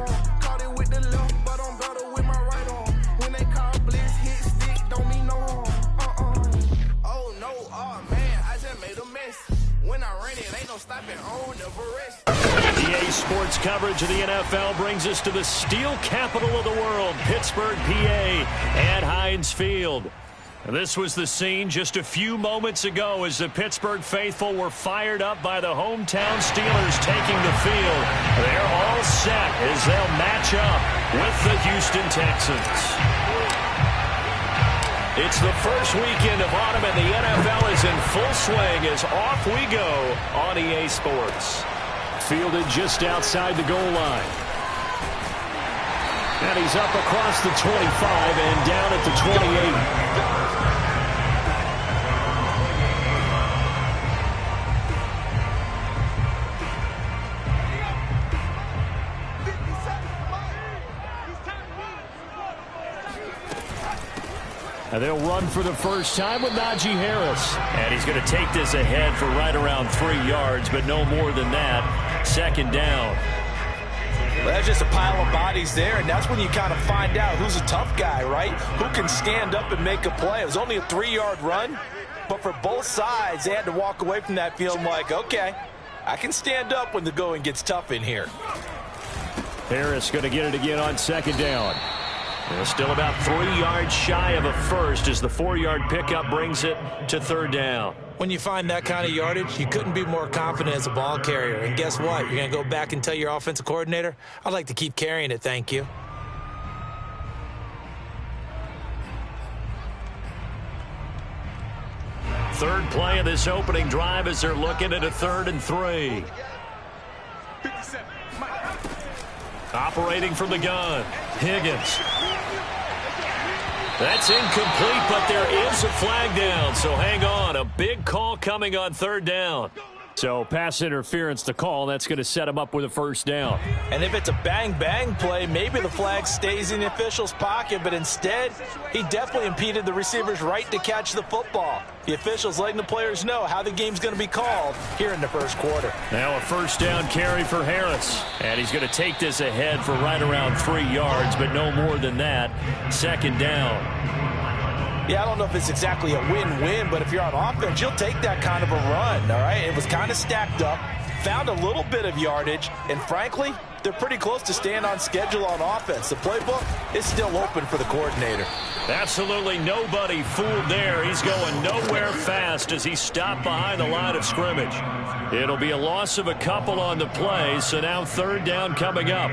from. Caught it with the left, but I'm better with my right arm. When they call blitz, hit stick, don't mean no harm. Oh no, oh man, I just made a mess. When I ran it, ain't no stopping on the rest. EA Sports coverage of the NFL brings us to the steel capital of the world, Pittsburgh, PA, at Heinz Field. This was the scene just a few moments ago as the Pittsburgh faithful were fired up by the hometown Steelers taking the field. They're all set as they'll match up with the Houston Texans. It's the first weekend of autumn and the NFL is in full swing as off we go on EA Sports. Fielded just outside the goal line. And he's up across the 25 and down at the 28. And they'll run for the first time with Najee Harris. And he's going to take this ahead for right around 3 yards, but no more than that. Second down. Well, that's just a pile of bodies there, and that's when you kind of find out who's a tough guy, right? Who can stand up and make a play. It was only a 3-yard run, but for both sides, they had to walk away from that field like, okay, I can stand up when the going gets tough in here. Harris going to get it again on second down. Well, still about 3 yards shy of a first as the 4-yard pickup brings it to third down. When you find that kind of yardage, you couldn't be more confident as a ball carrier. And guess what? You're going to go back and tell your offensive coordinator, I'd like to keep carrying it, thank you. Third play of this opening drive as they're looking at a 3rd and 3. Operating from the gun, Higgins. That's incomplete, but there is a flag down, so hang on. A big call coming on third down. So pass interference to call. That's going to set him up with a first down. And if it's a bang-bang play, maybe the flag stays in the official's pocket, but instead, he definitely impeded the receiver's right to catch the football. The officials letting the players know how the game's going to be called here in the first quarter. Now a first down carry for Harris. And he's going to take this ahead for right around 3 yards, but no more than that. Second down. Yeah, I don't know if it's exactly a win-win, but if you're on offense, you'll take that kind of a run, all right? It was kind of stacked up, found a little bit of yardage, and frankly, they're pretty close to staying on schedule on offense. The playbook is still open for the coordinator. Absolutely nobody fooled there. He's going nowhere fast as he stopped behind the line of scrimmage. It'll be a loss of a couple on the play, so now third down coming up.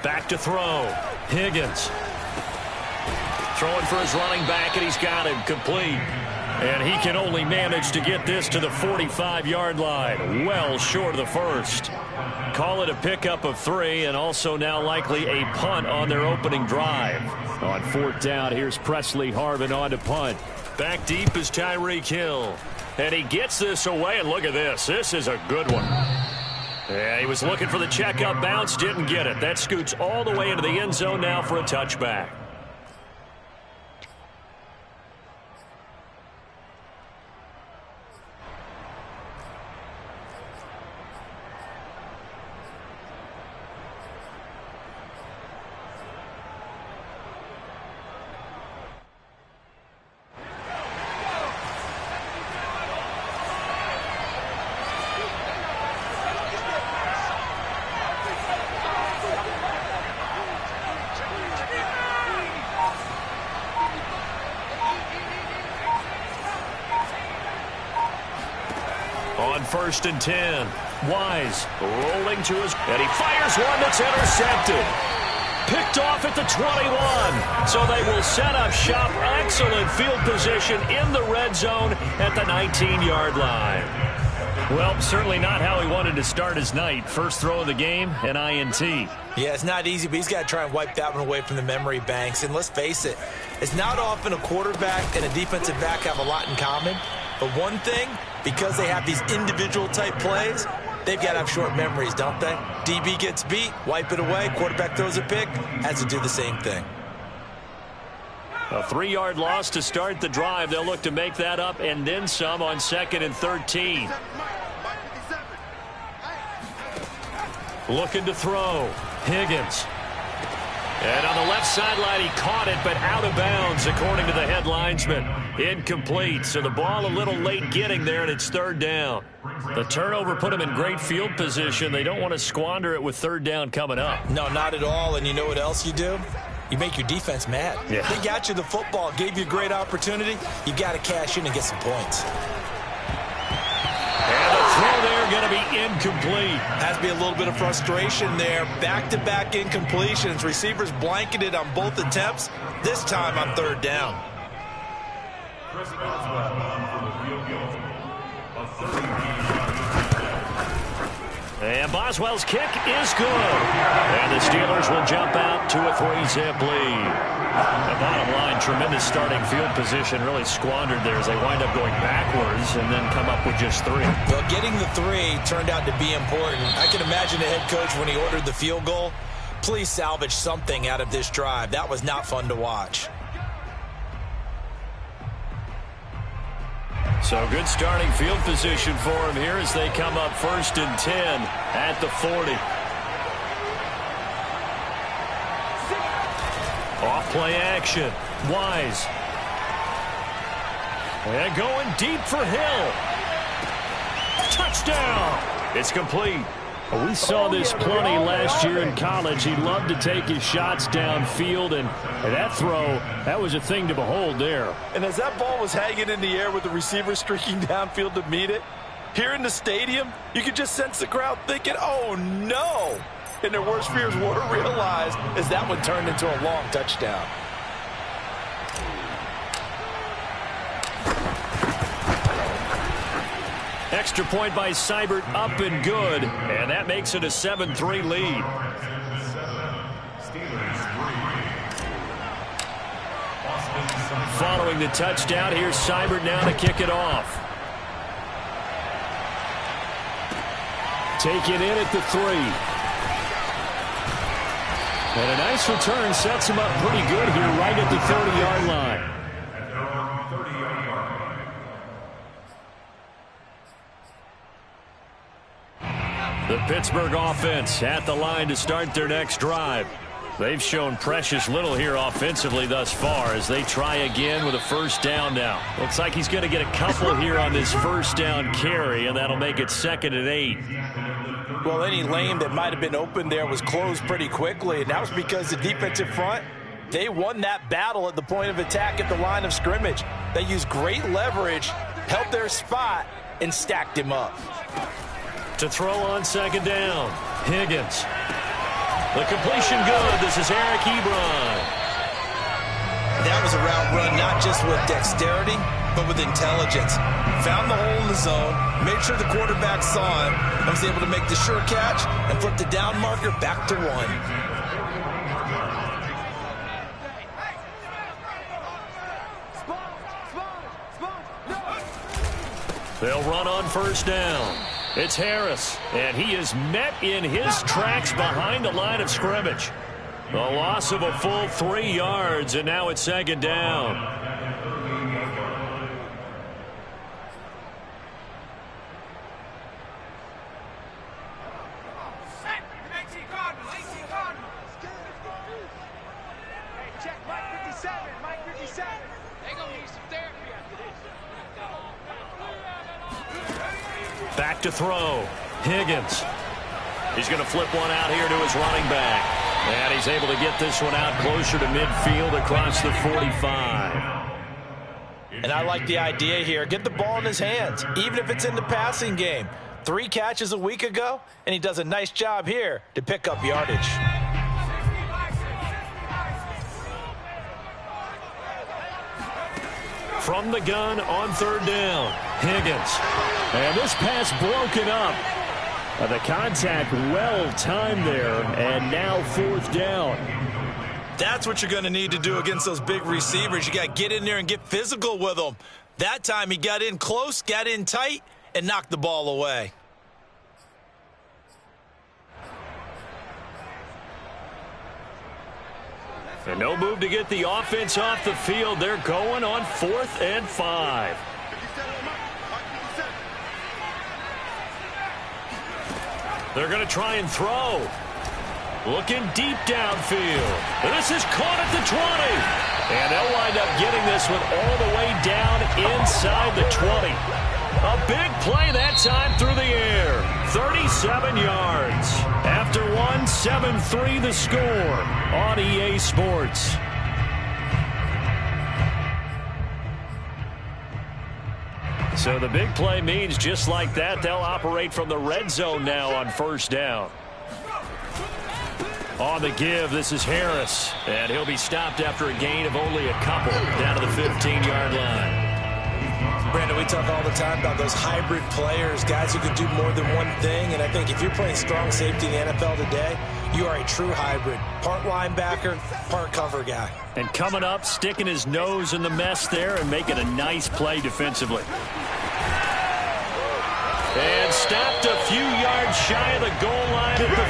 Back to throw. Higgins. Throwing for his running back, and he's got him complete. And he can only manage to get this to the 45-yard line. Well short of the first. Call it a pickup of 3, and also now likely a punt on their opening drive. On fourth down, here's Presley Harvin on to punt. Back deep is Tyreek Hill. And he gets this away, and look at this. This is a good one. Yeah, he was looking for the checkup bounce, didn't get it. That scoots all the way into the end zone now for a touchback. First and 10. Wise rolling to his, and he fires one that's intercepted. Picked off at the 21. So they will set up shop. Excellent field position in the red zone at the 19-yard line. Well, certainly not how he wanted to start his night. First throw of the game, an INT. Yeah, it's not easy, but he's got to try and wipe that one away from the memory banks. And let's face it, it's not often a quarterback and a defensive back have a lot in common. But one thing, because they have these individual type plays, they've got to have short memories, don't they? DB gets beat, wipe it away, quarterback throws a pick, has to do the same thing. A 3-yard loss to start the drive. They'll look to make that up and then some on 2nd and 13. Looking to throw. Higgins. And on the left sideline, he caught it, but out of bounds, according to the head linesman. Incomplete. So the ball a little late getting there, and it's 3rd down. The turnover put them in great field position. They don't want to squander it with 3rd down coming up. No, not at all. And you know what else you do? You make your defense mad. Yeah. They got you the football, gave you a great opportunity. You got to cash in and get some points. And the throw there going to be incomplete. Has to be a little bit of frustration there. Back-to-back incompletions. Receivers blanketed on both attempts, this time on 3rd down. And Boswell's kick is good. And the Steelers will jump out to a 3-zip lead. The bottom line, tremendous starting field position, really squandered there as they wind up going backwards and then come up with just 3. Well, getting the 3 turned out to be important. I can imagine the head coach when he ordered the field goal. Please salvage something out of this drive. That was not fun to watch. So good starting field position for him here as they come up 1st and 10 at the 40. Off play action. Wise. And going deep for Hill. Touchdown. It's complete. We saw this plenty last year in college. He loved to take his shots downfield, and that throw, that was a thing to behold there. And as that ball was hanging in the air with the receiver streaking downfield to meet it, here in the stadium, you could just sense the crowd thinking, oh, no. And their worst fears were realized as that one turned into a long touchdown. Extra point by Seibert, up and good, and that makes it a 7-3 lead. Following the touchdown, here's Seibert now to kick it off. Taken in at the 3. And a nice return sets him up pretty good here right at the 30-yard line. The Pittsburgh offense at the line to start their next drive. They've shown precious little here offensively thus far as they try again with a 1st down now. Looks like he's going to get a couple here on this 1st down carry, and that'll make it 2nd and 8. Well, any lane that might have been open there was closed pretty quickly, and that was because the defensive front, they won that battle at the point of attack at the line of scrimmage. They used great leverage, held their spot, and stacked him up. To throw on 2nd down, Higgins. The completion good. This is Eric Ebron. That was a route run not just with dexterity, but with intelligence. Found the hole in the zone, made sure the quarterback saw him, and was able to make the sure catch and flip the down marker back to 1. They'll run on 1st down. It's Harris, and he is met in his tracks behind the line of scrimmage. A loss of a full 3 yards, and now it's 2nd down. Back to throw. Higgins. He's going to flip one out here to his running back. And he's able to get this one out closer to midfield across the 45. And I like the idea here. Get the ball in his hands, even if it's in the passing game. 3 catches a week ago, and he does a nice job here to pick up yardage. From the gun on 3rd down, Higgins. And this pass broken up. The contact well timed there, and now 4th down. That's what you're going to need to do against those big receivers. You got to get in there and get physical with them. That time he got in close, got in tight, and knocked the ball away. And no move to get the offense off the field. They're going on 4th and 5. They're going to try and throw. Looking deep downfield. This is caught at the 20. And they'll wind up getting this one all the way down inside the 20. A big play that time through the air. 37 yards. After one, 7-3 the score on EA Sports. So the big play means just like that, they'll operate from the red zone now on 1st down. On the give, this is Harris. And he'll be stopped after a gain of only a couple down to the 15-yard line. Brandon, we talk all the time about those hybrid players, guys who can do more than one thing. And I think if you're playing strong safety in the NFL today, you are a true hybrid. Part linebacker, part cover guy. And coming up, sticking his nose in the mess there and making a nice play defensively. And stopped a few yards shy of the goal line at the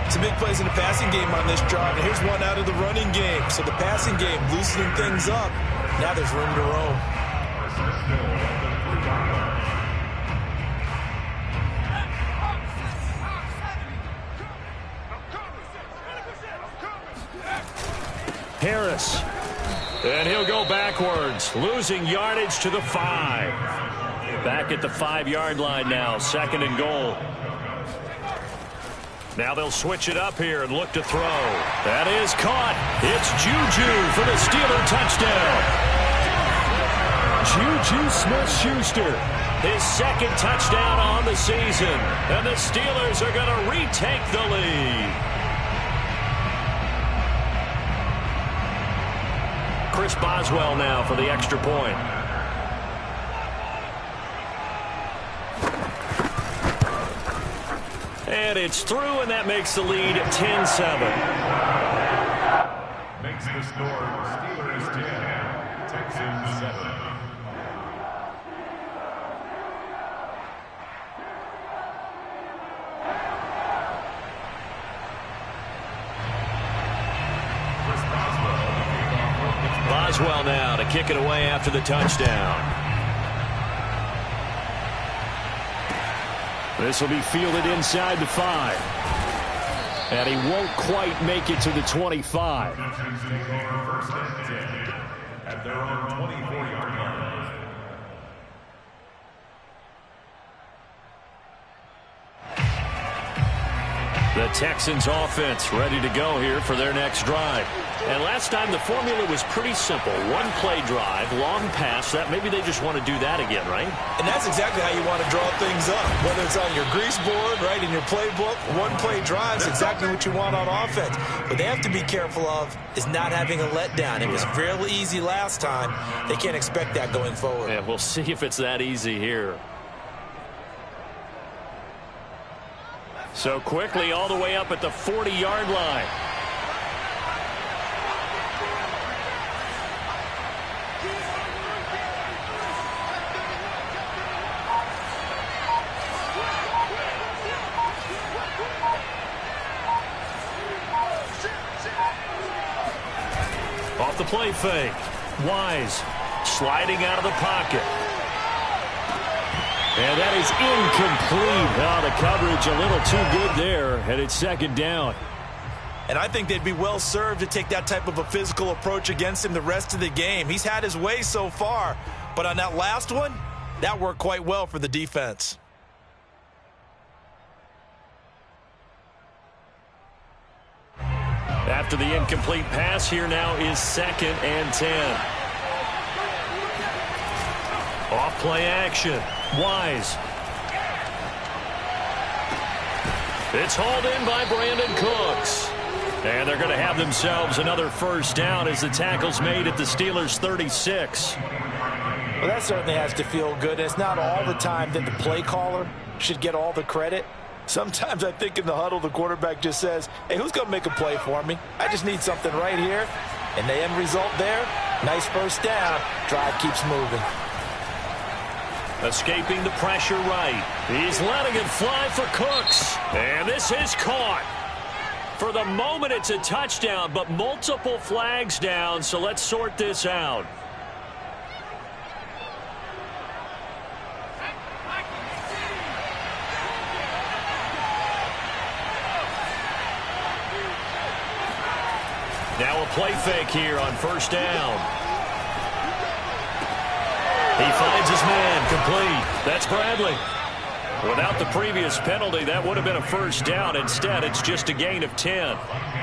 3. Some big plays in the passing game on this drive. And here's one out of the running game. So the passing game loosening things up. Now there's room to roam. Harris. And he'll go backwards, losing yardage to the 5. Back at the 5-yard line now, 2nd and goal. Now they'll switch it up here and look to throw. That is caught. It's Juju for the Steeler touchdown. Juju Smith-Schuster, his 2nd touchdown on the season. And the Steelers are going to retake the lead. Chris Boswell now for the extra point. And it's through, and that makes the lead 10-7. Makes the score Steelers 10, Texans 7. Boswell now to kick it away after the touchdown. This will be fielded inside the 5. And he won't quite make it to the 25. At their own 24-yard line. The Texans offense ready to go here for their next drive. And last time the formula was pretty simple. One play drive, long pass. That maybe they just want to do that again, right? And that's exactly how you want to draw things up. Whether it's on your grease board, right, in your playbook, one play drive is exactly what you want on offense. What they have to be careful of is not having a letdown. It was real easy last time. They can't expect that going forward. Yeah, we'll see if it's that easy here. So quickly all the way up at the 40-yard line. Off the play fake. Wise sliding out of the pocket. And that is incomplete. Oh, the coverage a little too good there, and it's 2nd down. And I think they'd be well served to take that type of a physical approach against him the rest of the game. He's had his way so far, but on that last one, that worked quite well for the defense. After the incomplete pass, here now is 2nd and 10. Off play action. Wise. It's hauled in by Brandon Cooks. And they're going to have themselves another 1st down as the tackle's made at the Steelers' 36. Well, that certainly has to feel good. It's not all the time that the play caller should get all the credit. Sometimes I think in the huddle, the quarterback just says, hey, who's going to make a play for me? I just need something right here. And the end result there, nice 1st down. Drive keeps moving. Escaping the pressure right. He's letting it fly for Cooks. And this is caught. For the moment, it's a touchdown, but multiple flags down, so let's sort this out. Now a play fake here on first down. He finds his man, complete. That's Bradley. Without the previous penalty, that would have been a first down. Instead, it's just a gain of 10.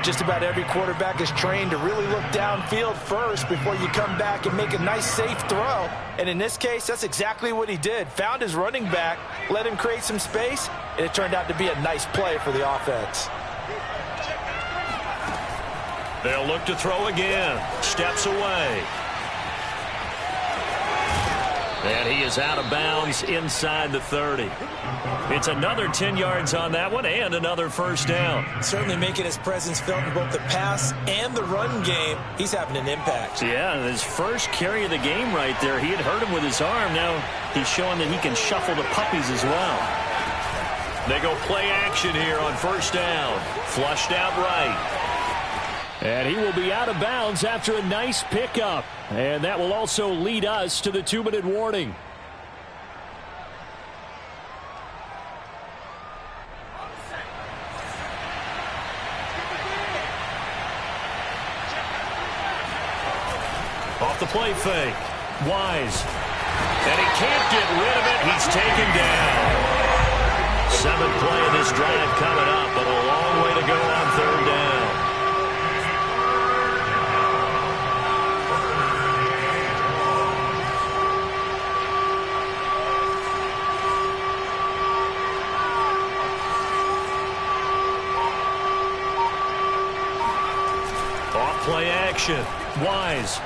Just about every quarterback is trained to really look downfield first before you come back and make a nice, safe throw. And in this case, that's exactly what he did. Found his running back, let him create some space, and it turned out to be a nice play for the offense. They'll look to throw again. Steps away. And he is out of bounds inside the 30. It's another 10 yards on that one and another first down. Certainly making his presence felt in both the pass and the run game. He's having an impact. Yeah, his first carry of the game right there. He had hurt him with his arm. Now he's showing that he can shuffle the puppies as well. They go play action here on first down. Flushed out right. And he will be out of bounds after a nice pickup. And that will also lead us to the 2-minute warning. Off the play fake. Wise. And he can't get rid of it. He's taken down. 7th play of this drive coming up, but a long way to go on third down. Play action. Wise.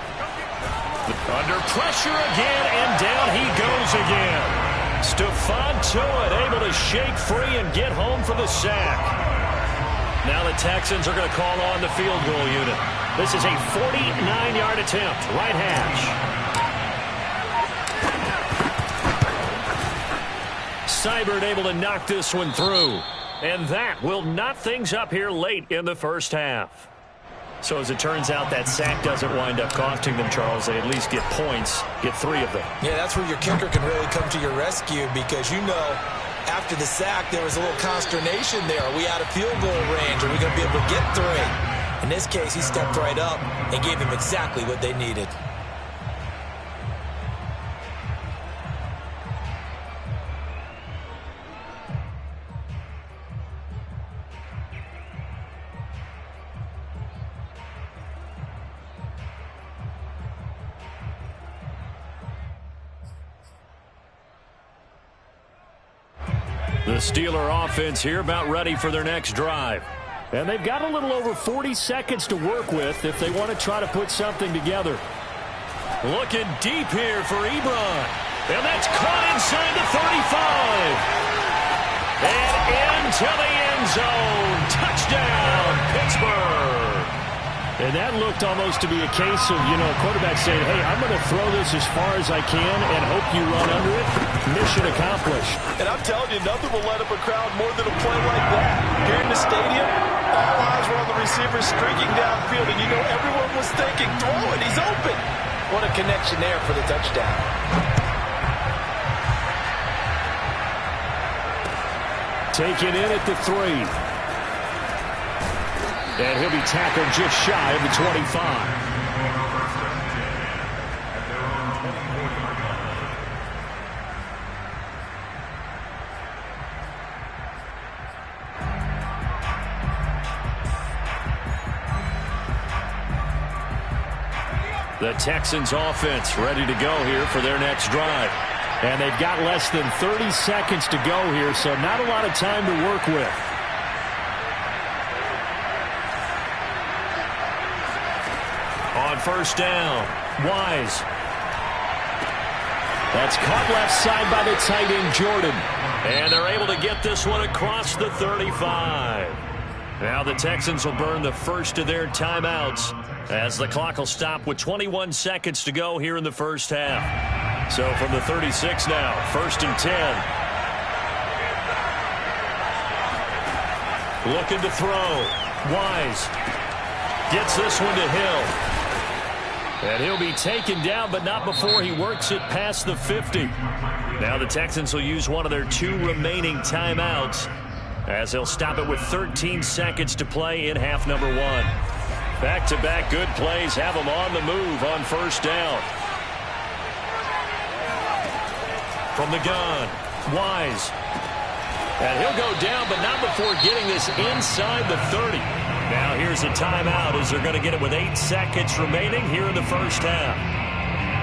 Under pressure again, and down he goes again. Stephon Tuitt able to shake free and get home for the sack. Now the Texans are going to call on the field goal unit. This is a 49-yard attempt. Right hash. Seibert able to knock this one through. And that will knot things up here late in the first half. So as it turns out, that sack doesn't wind up costing them, Charles. They at least get points, get 3 of them. Yeah, that's where your kicker can really come to your rescue because, you know, after the sack, there was a little consternation there. Are we out of field goal range? Are we going to be able to get 3? In this case, he stepped right up and gave them exactly what they needed. The Steeler offense here about ready for their next drive. And they've got a little over 40 seconds to work with if they want to try to put something together. Looking deep here for Ebron. And that's caught inside the 35. And into the end zone. Touchdown, Pittsburgh. And that looked almost to be a case of, you know, a quarterback saying, hey, I'm going to throw this as far as I can and hope you run under it. Mission accomplished. And I'm telling you, nothing will light up a crowd more than a play like that. Here in the stadium, all eyes were on the receiver streaking downfield, and you know everyone was thinking, throw it, he's open. What a connection there for the touchdown. Taken in at the 3. And he'll be tackled just shy of the 25. The Texans offense ready to go here for their next drive. And they've got less than 30 seconds to go here, so not a lot of time to work with. On first down, Wise. That's caught left side by the tight end, Jordan. And they're able to get this one across the 35. Now the Texans will burn the first of their timeouts as the clock will stop with 21 seconds to go here in the first half. So from the 36 now, 1st and 10. Looking to throw. Wise gets this one to Hill. And he'll be taken down, but not before he works it past the 50. Now the Texans will use one of their 2 remaining timeouts as they'll stop it with 13 seconds to play in half number 1. Back-to-back good plays have them on the move on first down. From the gun, Wise. And he'll go down, but not before getting this inside the 30. Now here's a timeout as they're going to get it with 8 seconds remaining here in the first half.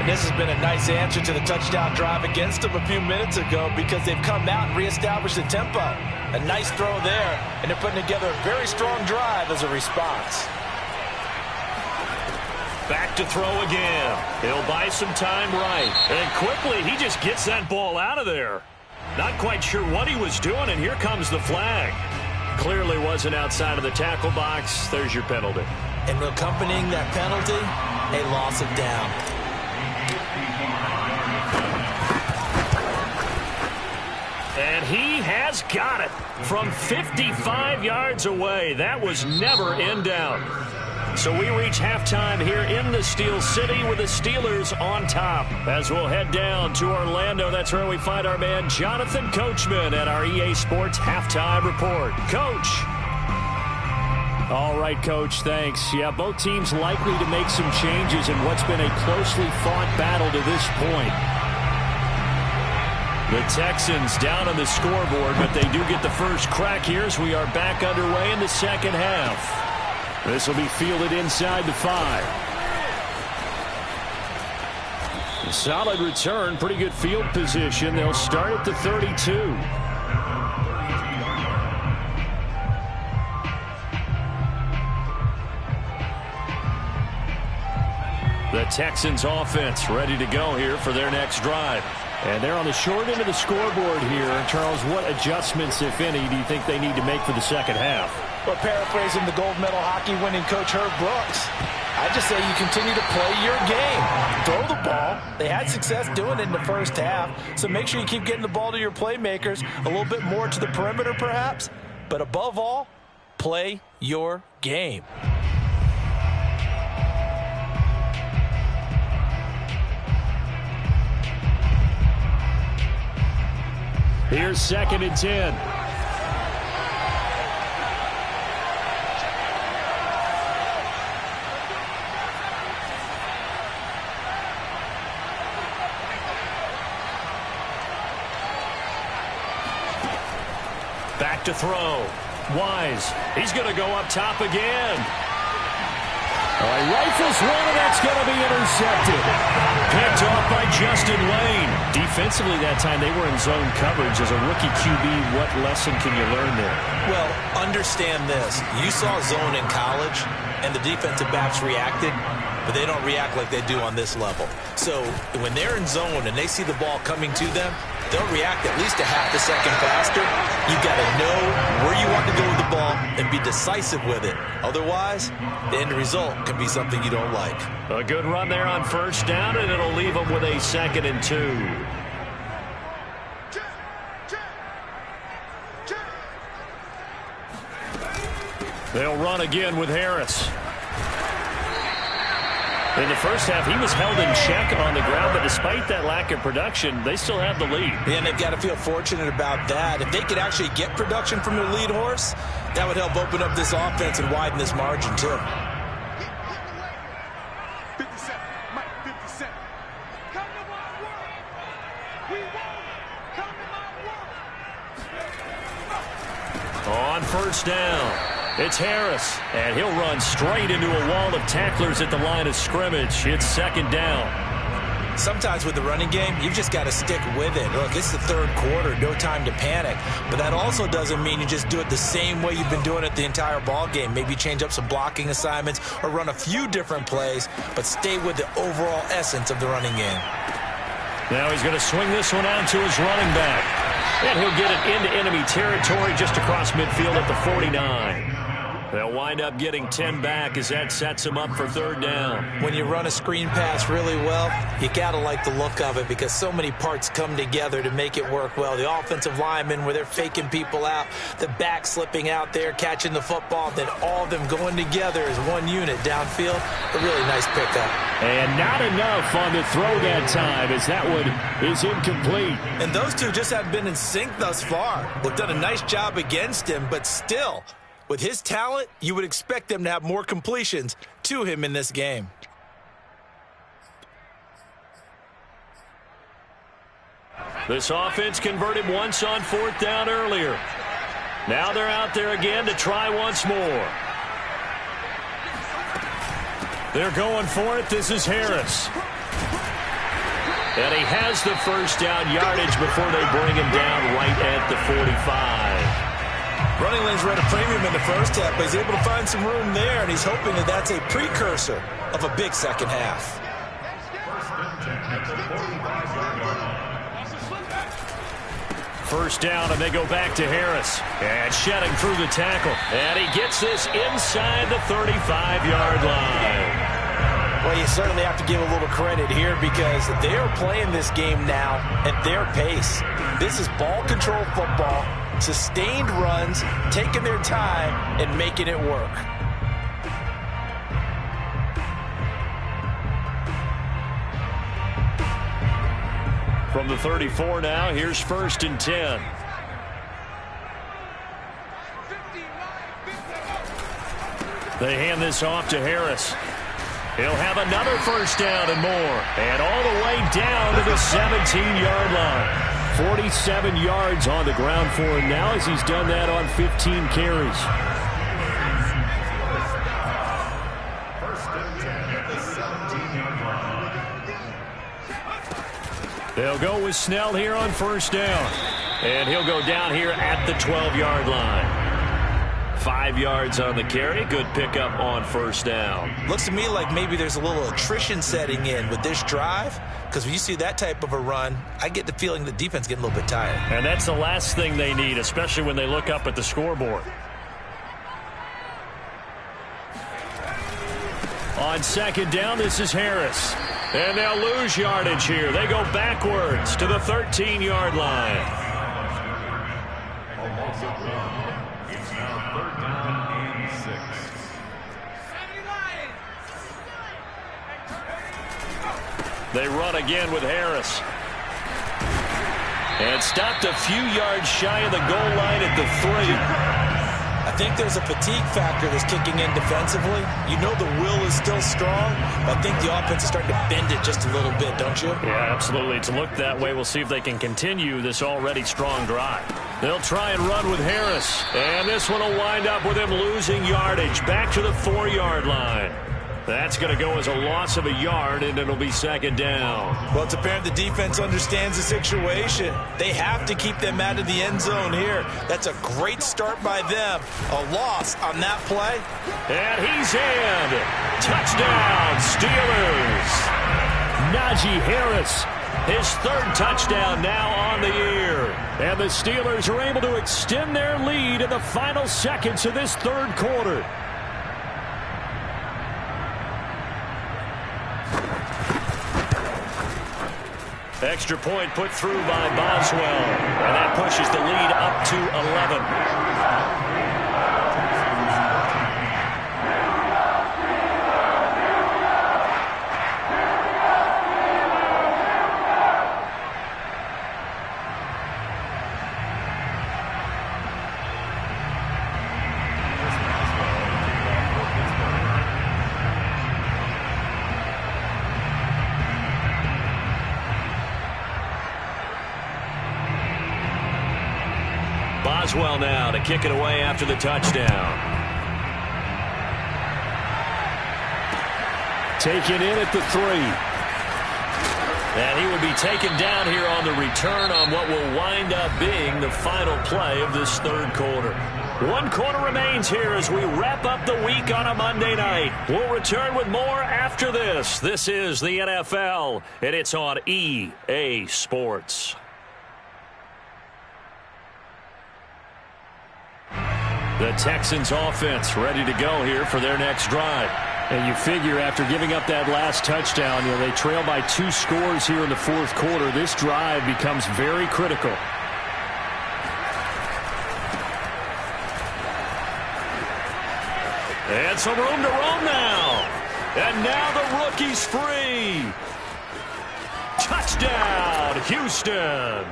And this has been a nice answer to the touchdown drive against them a few minutes ago because they've come out and reestablished the tempo. A nice throw there, and they're putting together a very strong drive as a response. Back to throw again. He'll buy some time right. And quickly, he just gets that ball out of there. Not quite sure what he was doing, and here comes the flag. Clearly wasn't outside of the tackle box. There's your penalty. And accompanying that penalty, a loss of down. And he has got it from 55 yards away. That was never in doubt. So we reach halftime here in the Steel City with the Steelers on top. As we'll head down to Orlando, that's where we find our man Jonathan Coachman at our EA Sports Halftime Report. Coach. All right, Coach, thanks. Yeah, both teams likely to make some changes in what's been a closely fought battle to this point. The Texans down on the scoreboard, but they do get the first crack here as we are back underway in the second half. This will be fielded inside the 5. Solid return, pretty good field position. They'll start at the 32. The Texans offense ready to go here for their next drive. And they're on the short end of the scoreboard here. Charles, what adjustments, if any, do you think they need to make for the second half? Well, paraphrasing the gold medal hockey winning coach Herb Brooks, I just say you continue to play your game. Throw the ball. They had success doing it in the first half, so make sure you keep getting the ball to your playmakers, a little bit more to the perimeter perhaps, but above all, play your game. Here's 2nd and 10. Back to throw. Wise. He's going to go up top again. Rifles one, and that's going to be intercepted. Picked off by Justin Lane. Defensively that time, they were in zone coverage. As a rookie QB, what lesson can you learn there? Well, understand this. You saw zone in college, and the defensive backs reacted, but they don't react like they do on this level. So when they're in zone and they see the ball coming to them, they'll react at least a half a second faster. You've got to know where you want to go with the ball and be decisive with it. Otherwise, the end result can be something you don't like. A good run there on first down, and it'll leave them with a 2nd and 2. They'll run again with Harris. In the first half, he was held in check on the ground, but despite that lack of production, they still have the lead. And they've got to feel fortunate about that. If they could actually get production from their lead horse, that would help open up this offense and widen this margin, too. 57, Mike, 57. Come to my world. We won't come to my world. On first down. It's Harris, and he'll run straight into a wall of tacklers at the line of scrimmage. It's 2nd down. Sometimes with the running game, you've just got to stick with it. Look, it's the third quarter, no time to panic. But that also doesn't mean you just do it the same way you've been doing it the entire ball game. Maybe change up some blocking assignments or run a few different plays, but stay with the overall essence of the running game. Now he's going to swing this one out to his running back. And he'll get it into enemy territory just across midfield at the 49. They'll wind up getting 10 back as that sets them up for third down. When you run a screen pass really well, you got to like the look of it because so many parts come together to make it work well. The offensive linemen where they're faking people out, the back slipping out there, catching the football, then all of them going together as one unit downfield. A really nice pickup. And not enough on the throw that time as that one is incomplete. And those two just haven't been in sync thus far. They've done a nice job against him, but still, with his talent, you would expect them to have more completions to him in this game. This offense converted once on fourth down earlier. Now they're out there again to try once more. They're going for it. This is Harris. And he has the first down yardage before they bring him down right at the 45. Running lanes were at a premium in the first half, but he's able to find some room there, and he's hoping that that's a precursor of a big second half. First down, and they go back to Harris. And shedding through the tackle. And he gets this inside the 35-yard line. Well, you certainly have to give a little credit here because they are playing this game now at their pace. This is ball control football, sustained runs, taking their time, and making it work. From the 34 now, here's first and 10. They hand this off to Harris. He'll have another first down and more. And all the way down to the 17-yard line. 47 yards on the ground for him now as he's done that on 15 carries. They'll go with Snell here on first down. And he'll go down here at the 12-yard line. 5 yards on the carry. Good pickup on first down. Looks to me like maybe there's a little attrition setting in with this drive, because when you see that type of a run, I get the feeling the defense getting a little bit tired. And that's the last thing they need, especially when they look up at the scoreboard. On second down, this is Harris. And they'll lose yardage here. They go backwards to the 13-yard line. They run again with Harris. And stopped a few yards shy of the goal line at the 3. I think there's a fatigue factor that's kicking in defensively. You know the will is still strong, but I think the offense is starting to bend it just a little bit, don't you? Yeah, absolutely. It's looked that way. We'll see if they can continue this already strong drive. They'll try and run with Harris. And this one will wind up with him losing yardage back to the 4-yard line. That's going to go as a loss of a yard, and it'll be second down. Well, it's apparent the defense understands the situation. They have to keep them out of the end zone here. That's a great start by them. A loss on that play. And he's in. Touchdown, Steelers. Najee Harris, his third touchdown now on the year. And the Steelers are able to extend their lead in the final seconds of this third quarter. Extra point put through by Boswell. And that pushes the lead up to 11. Boswell now to kick it away after the touchdown. Taken in at the 3. And he will be taken down here on the return on what will wind up being the final play of this third quarter. 1 quarter remains here as we wrap up the week on a Monday night. We'll return with more after this. This is the NFL, and it's on EA Sports. The Texans offense ready to go here for their next drive. And you figure after giving up that last touchdown, they trail by 2 scores here in the fourth quarter. This drive becomes very critical. And some room to roam now. And now the rookie's free. Touchdown, Houston.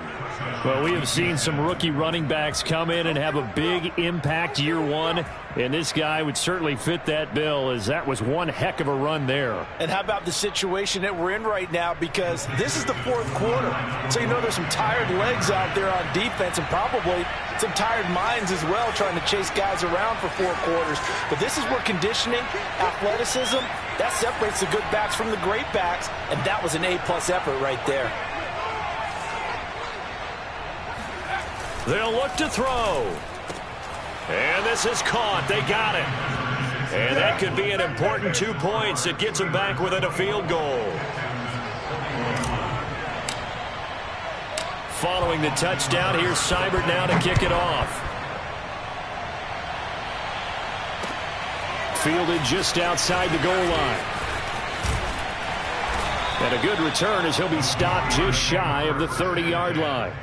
Well, we have seen some rookie running backs come in and have a big impact year one, and this guy would certainly fit that bill, as that was one heck of a run there. And how about the situation that we're in right now, because this is the fourth quarter. So there's some tired legs out there on defense and probably some tired minds as well trying to chase guys around for 4 quarters. But this is where conditioning, athleticism, that separates the good backs from the great backs, and that was an A-plus effort right there. They'll look to throw. And this is caught. They got it. And that could be an important 2 points. It gets them back within a field goal. Following the touchdown, here's Seibert now to kick it off. Fielded just outside the goal line. And a good return as he'll be stopped just shy of the 30-yard line.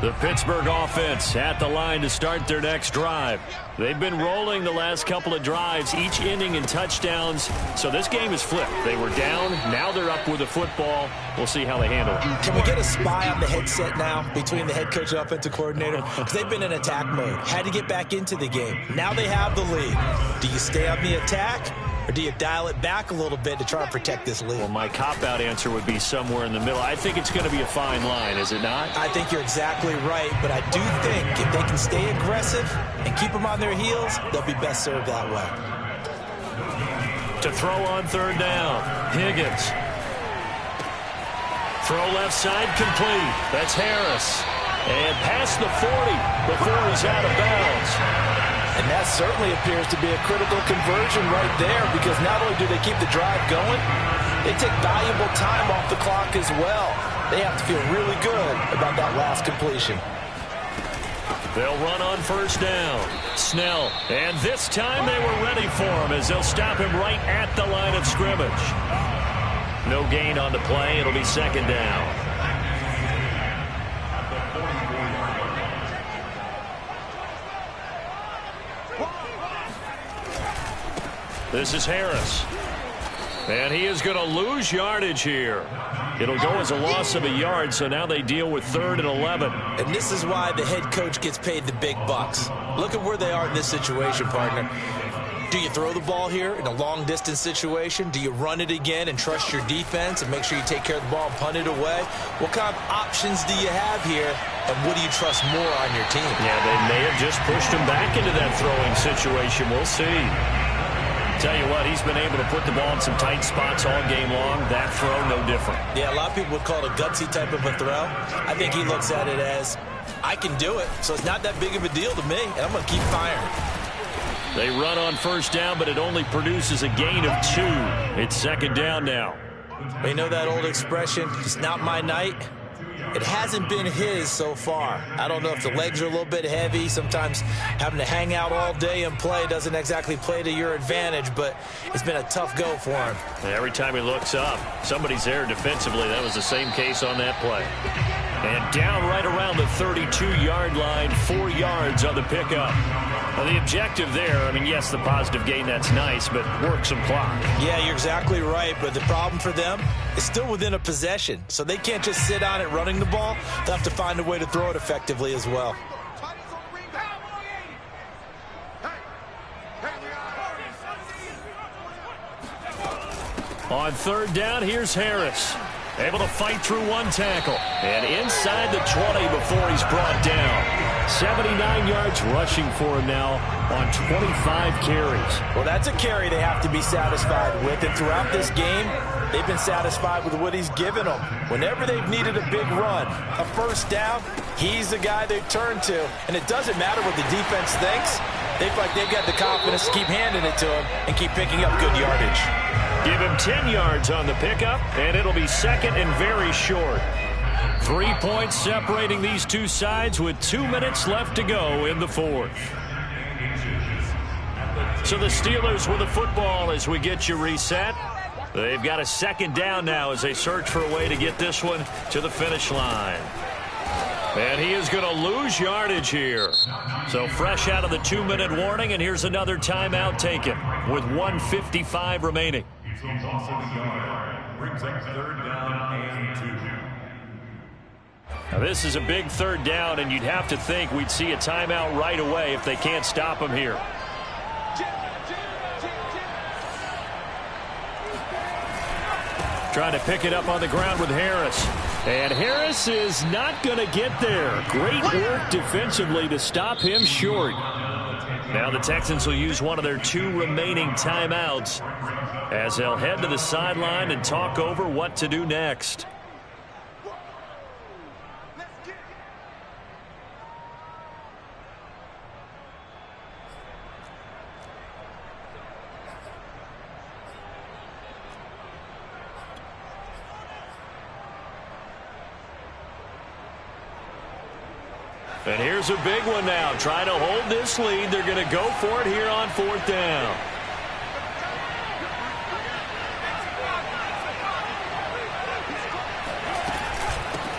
The Pittsburgh offense at the line to start their next drive. They've been rolling the last couple of drives, each ending in touchdowns. So this game is flipped. They were down. Now they're up with the football. We'll see how they handle it. Can we get a spy on the headset now between the head coach and offensive coordinator? Because they've been in attack mode. Had to get back into the game. Now they have the lead. Do you stay on the attack? Or do you dial it back a little bit to try and protect this lead? Well, my cop-out answer would be somewhere in the middle. I think it's going to be a fine line, is it not? I think you're exactly right, but I do think if they can stay aggressive and keep them on their heels, they'll be best served that way. To throw on third down, Higgins. Throw left side complete. That's Harris. And past the 40 before he's out of bounds. And that certainly appears to be a critical conversion right there, because not only do they keep the drive going, they take valuable time off the clock as well. They have to feel really good about that last completion. They'll run on first down. Snell. And this time they were ready for him as they'll stop him right at the line of scrimmage. No gain on the play. It'll be second down. This is Harris. And he is going to lose yardage here. It'll go as a loss of a yard, so now they deal with 3rd and 11. And this is why the head coach gets paid the big bucks. Look at where they are in this situation, partner. Do you throw the ball here in a long-distance situation? Do you run it again and trust your defense and make sure you take care of the ball and punt it away? What kind of options do you have here, and what do you trust more on your team? Yeah, they may have just pushed him back into that throwing situation. We'll see. Tell you what, he's been able to put the ball in some tight spots all game long. That throw, no different. Yeah, a lot of people would call it a gutsy type of a throw. I think he looks at it as, I can do it, so it's not that big of a deal to me, and I'm going to keep firing. They run on first down, but it only produces a gain of 2. It's second down now. You know that old expression, it's not my night? It hasn't been his so far. I don't know if the legs are a little bit heavy. Sometimes having to hang out all day and play doesn't exactly play to your advantage, but it's been a tough go for him. Every time he looks up, somebody's there defensively. That was the same case on that play. And down right around the 32-yard line, 4 yards on the pickup. Well, the objective there, I mean, yes, the positive gain, that's nice, but work some clock. Yeah, you're exactly right, but the problem for them is still within a possession, so they can't just sit on it running the ball. They'll have to find a way to throw it effectively as well. On third down, here's Harris. Able to fight through one tackle. And inside the 20 before he's brought down. 79 yards rushing for him now on 25 carries. Well, that's a carry they have to be satisfied with. And throughout this game, they've been satisfied with what he's given them. Whenever they've needed a big run, a first down, he's the guy they turn to. And it doesn't matter what the defense thinks. They feel like they've got the confidence to keep handing it to him and keep picking up good yardage. Give him 10 yards on the pickup, and it'll be second and very short. 3 points separating these two sides with 2 minutes left to go in the fourth. So the Steelers with the football as we get you reset. They've got a second down now as they search for a way to get this one to the finish line. And he is going to lose yardage here. So fresh out of the 2-minute warning, and here's another timeout taken with 1:55 remaining. Brings up third down and 2. Now this is a big third down, and you'd have to think we'd see a timeout right away if they can't stop him here. Trying to pick it up on the ground with Harris. And Harris is not going to get there. Great work defensively to stop him short. Now the Texans will use one of their 2 remaining timeouts as they'll head to the sideline and talk over what to do next. And here's a big one now. Trying to hold this lead. They're going to go for it here on 4th down.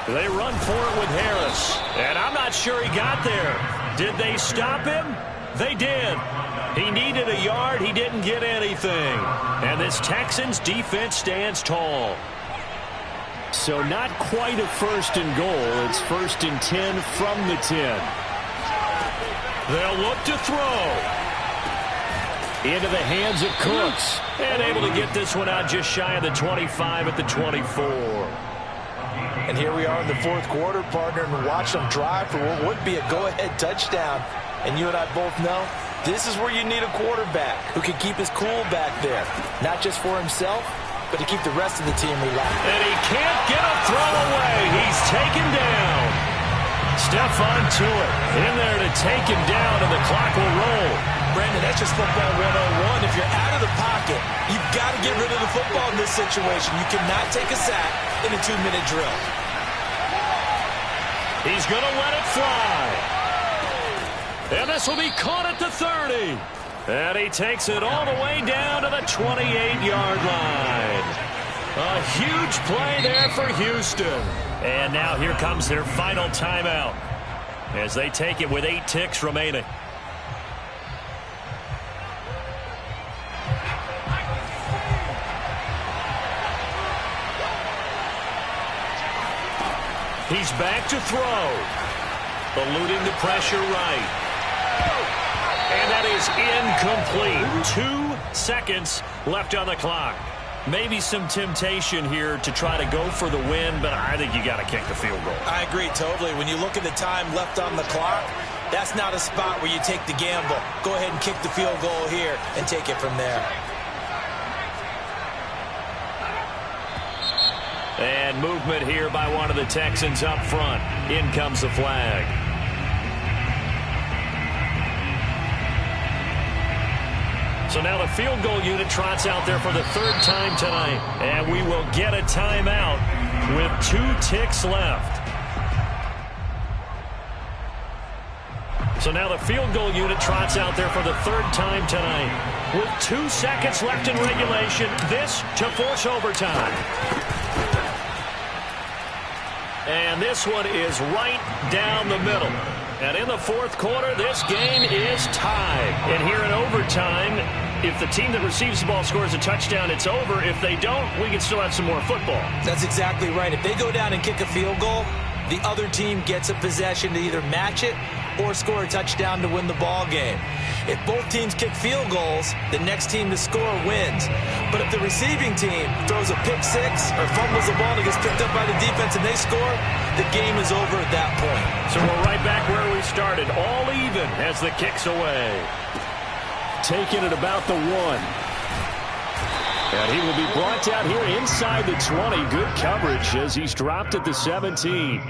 They run for it with Harris. And I'm not sure he got there. Did they stop him? They did. He needed a yard. He didn't get anything. And this Texans defense stands tall. So not quite a 1st and goal. It's 1st and 10 from the 10. They'll look to throw. Into the hands of Cooks. And able to get this one out just shy of the 25 at the 24. And here we are in the 4th quarter, partner, and watch them drive for what would be a go-ahead touchdown. And you and I both know this is where you need a quarterback who can keep his cool back there. Not just for himself, but to keep the rest of the team relaxed. And he can't get a throw away. He's taken down. Stephon Tuitt in there to take him down, and the clock will roll. Brandon, that's just football 101. If you're out of the pocket, you've got to get rid of the football in this situation. You cannot take a sack in a 2-minute drill. He's going to let it fly. And this will be caught at the 30. And he takes it all the way down to the 28-yard line. A huge play there for Houston. And now here comes their final timeout as they take it with 8 ticks remaining. He's back to throw. Eluding the pressure right. And that is incomplete. 2 seconds left on the clock. Maybe some temptation here to try to go for the win, but I think you got to kick the field goal. I agree totally. When you look at the time left on the clock, that's not a spot where you take the gamble. Go ahead and kick the field goal here and take it from there. And movement here by one of the Texans up front. In comes the flag. So now the field goal unit trots out there for the 3rd time tonight. And we will get a timeout with 2 ticks left. So now the field goal unit trots out there for the 3rd time tonight. With 2 seconds left in regulation, this to force overtime. And this one is right down the middle. And in the 4th quarter, this game is tied. And here in overtime, if the team that receives the ball scores a touchdown, it's over. If they don't, we can still have some more football. That's exactly right. If they go down and kick a field goal, the other team gets a possession to either match it or score a touchdown to win the ball game. If both teams kick field goals, the next team to score wins. But if the receiving team throws a pick six or fumbles the ball and it gets picked up by the defense and they score, the game is over at that point. So we're right back where we started, all even as the kick's away. Taking it about the 1. And he will be brought down here inside the 20. Good coverage as he's dropped at the 17.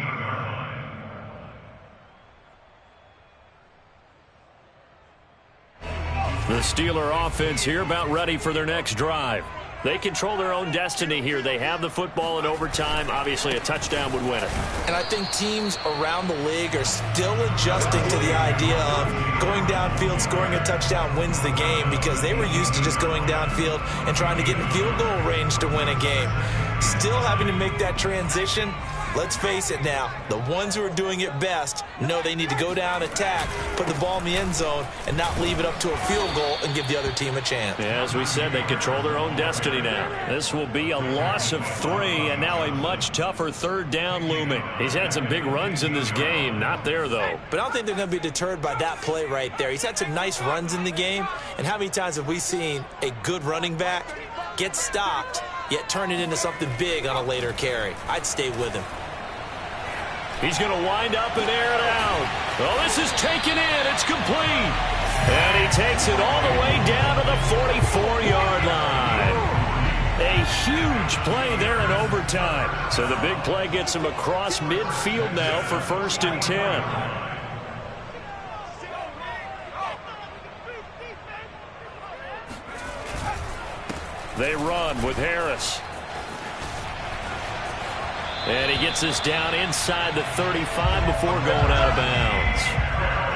The Steeler offense here about ready for their next drive. They control their own destiny here. They have the football in overtime. Obviously, a touchdown would win it. And I think teams around the league are still adjusting to the idea of going downfield, scoring a touchdown wins the game, because they were used to just going downfield and trying to get in field goal range to win a game. Still having to make that transition. Let's face it now, the ones who are doing it best know they need to go down, attack, put the ball in the end zone, and not leave it up to a field goal and give the other team a chance. Yeah, as we said, they control their own destiny now. This will be a loss of 3, and now a much tougher third down looming. He's had some big runs in this game. Not there, though. But I don't think they're going to be deterred by that play right there. He's had some nice runs in the game, and how many times have we seen a good running back get stopped, yet turn it into something big on a later carry? I'd stay with him. He's going to wind up and air it out. Oh, this is taken in. It's complete. And he takes it all the way down to the 44-yard line. A huge play there in overtime. So the big play gets him across midfield now for 1st and 10. They run with Harris. And he gets this down inside the 35 before going out of bounds.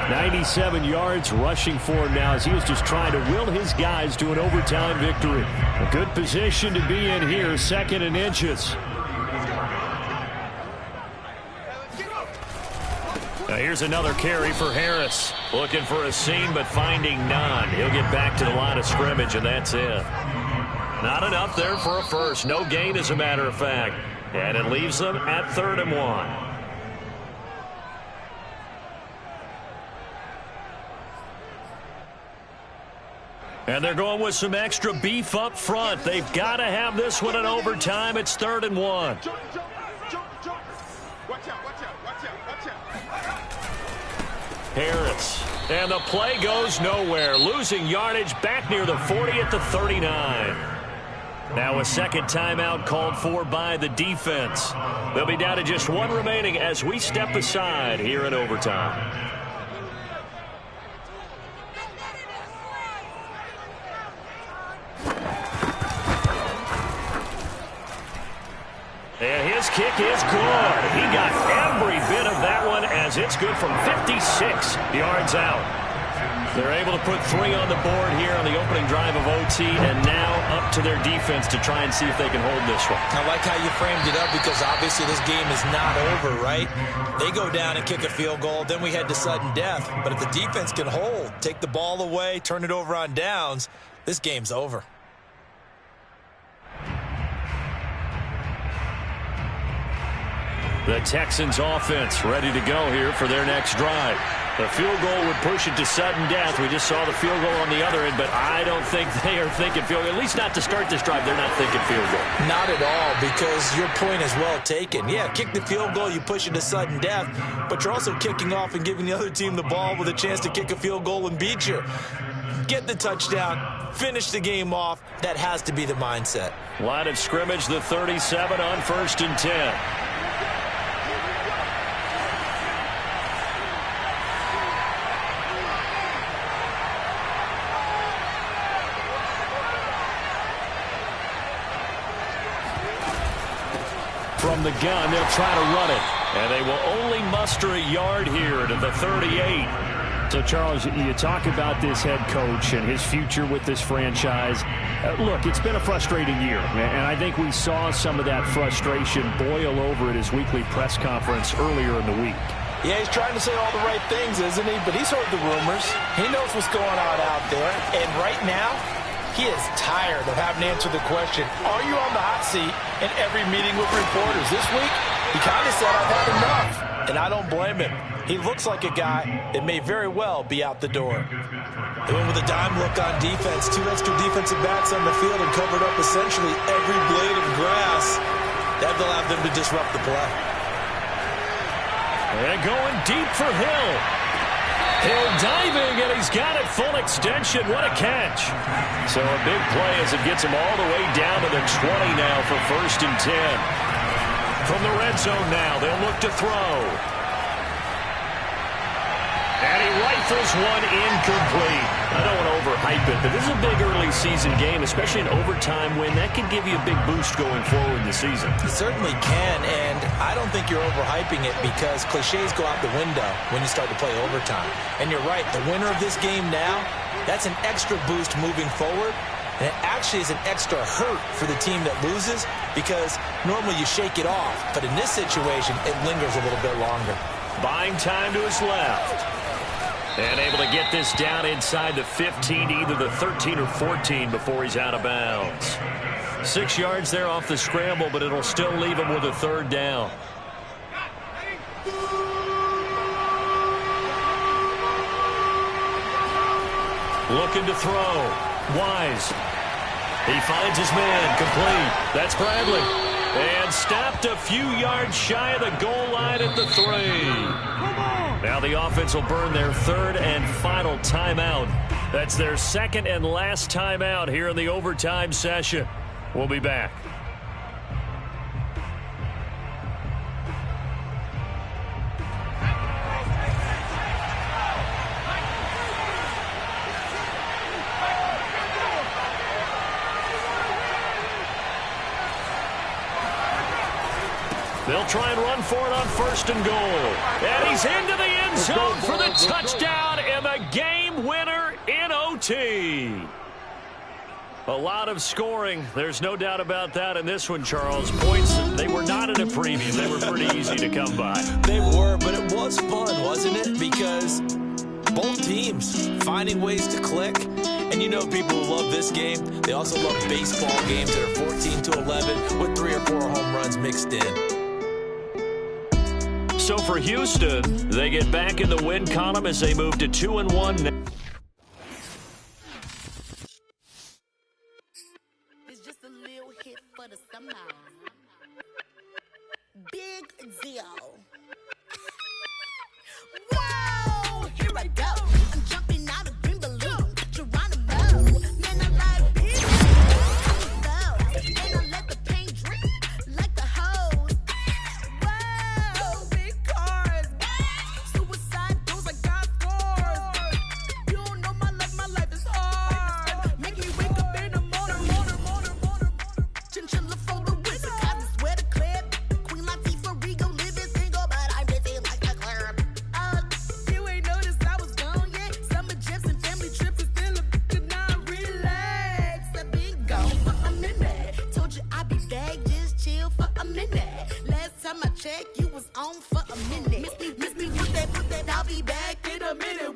97 yards rushing for him now as he was just trying to will his guys to an overtime victory. A good position to be in here, 2nd and inches. Now here's another carry for Harris. Looking for a seam but finding none. He'll get back to the line of scrimmage, and that's it. Not enough there for a first. No gain, as a matter of fact. And it leaves them at 3rd and 1. And they're going with some extra beef up front. They've got to have this one in overtime. It's 3rd and 1. Watch out, watch out, watch out. Harris. And the play goes nowhere. Losing yardage back near the 40 at the 39. Now a second timeout called for by the defense. They'll be down to just 1 remaining as we step aside here in overtime. And his kick is good. He got every bit of that one as it's good from 56 yards out. They're able to put 3 on the board here on the opening drive of OT, and now up to their defense to try and see if they can hold this one. I like how you framed it up, because obviously this game is not over, right? They go down and kick a field goal, then we head to sudden death. But if the defense can hold, take the ball away, turn it over on downs, this game's over. The Texans offense ready to go here for their next drive. The field goal would push it to sudden death. We just saw the field goal on the other end, but I don't think they are thinking field goal. At least not to start this drive. They're not thinking field goal. Not at all, because your point is well taken. Yeah, kick the field goal, you push it to sudden death, but you're also kicking off and giving the other team the ball with a chance to kick a field goal and beat you. Get the touchdown, finish the game off. That has to be the mindset. Line of scrimmage, the 37 on 1st and 10. From the gun, they'll try to run it. And they will only muster a yard here to the 38. So, Charles, you talk about this head coach and his future with this franchise. Look, it's been a frustrating year, and I think we saw some of that frustration boil over at his weekly press conference earlier in the week. Yeah, he's trying to say all the right things, isn't he? But he's heard the rumors. He knows what's going on out there. And right now, he is tired of having to answer the question, are you on the hot seat in every meeting with reporters? This week, he kind of said, I've had enough. And I don't blame him. He looks like a guy that may very well be out the door. They went with a dime look on defense. 2 extra defensive backs on the field and covered up essentially every blade of grass. That will have them to disrupt the play. And going deep for Hill. Hill diving, and he's got it full extension. What a catch. So a big play as it gets him all the way down to the 20 now for 1st and 10. From the red zone now, they'll look to throw. And he rifles Rifles one incomplete. I don't want to overhype it, but this is a big early season game, especially an overtime win. That could give you a big boost going forward in the season. It certainly can, and I don't think you're overhyping it because cliches go out the window when you start to play overtime. And you're right, the winner of this game now, that's an extra boost moving forward. And it actually is an extra hurt for the team that loses because normally you shake it off. But in this situation, it lingers a little bit longer. Buying time to his left. And able to get this down inside the 15, either the 13 or 14 before he's out of bounds. 6 yards there off the scramble, but it'll still leave him with a third down. Looking to throw. Wise. He finds his man. Complete. That's Bradley. And stopped a few yards shy of the goal line at the 3. Now the offense will burn their third and final timeout. That's their second and last timeout here in the overtime session. We'll be back. They'll try and run for it on 1st and goal. And he's into the end zone for the touchdown and the game winner in OT. A lot of scoring. There's no doubt about that in this one, Charles. Points, they were not in a preview. They were pretty easy to come by. They were, but it was fun, wasn't it? Because both teams finding ways to click. And you know people who love this game, they also love baseball games that are 14-11 with 3 or 4 home runs mixed in. So for Houston, they get back in the win column as they move to 2-1. It's just a little hit for the summer. Big deal. Whoa, here I go. I'm jumping out of green balloon. Geronimo. Man, I like big. And I let the paint drip like the hose. Whoa, big cars. Suicide doors, I got scores. You don't know my life is hard. Make me wake up in the morning. Chinchilla for the winter, cause I swear to clip. Queen Latifah, Rigo, living single, but I'm busy like a club. You ain't noticed I was gone yet. Summer jets and family trips is still a good now. Relax, I've been gone for a minute. Told you I'd be back, just chill for a minute. Last time I checked, you was on for a minute. Miss me, put that, I'll be back in a minute.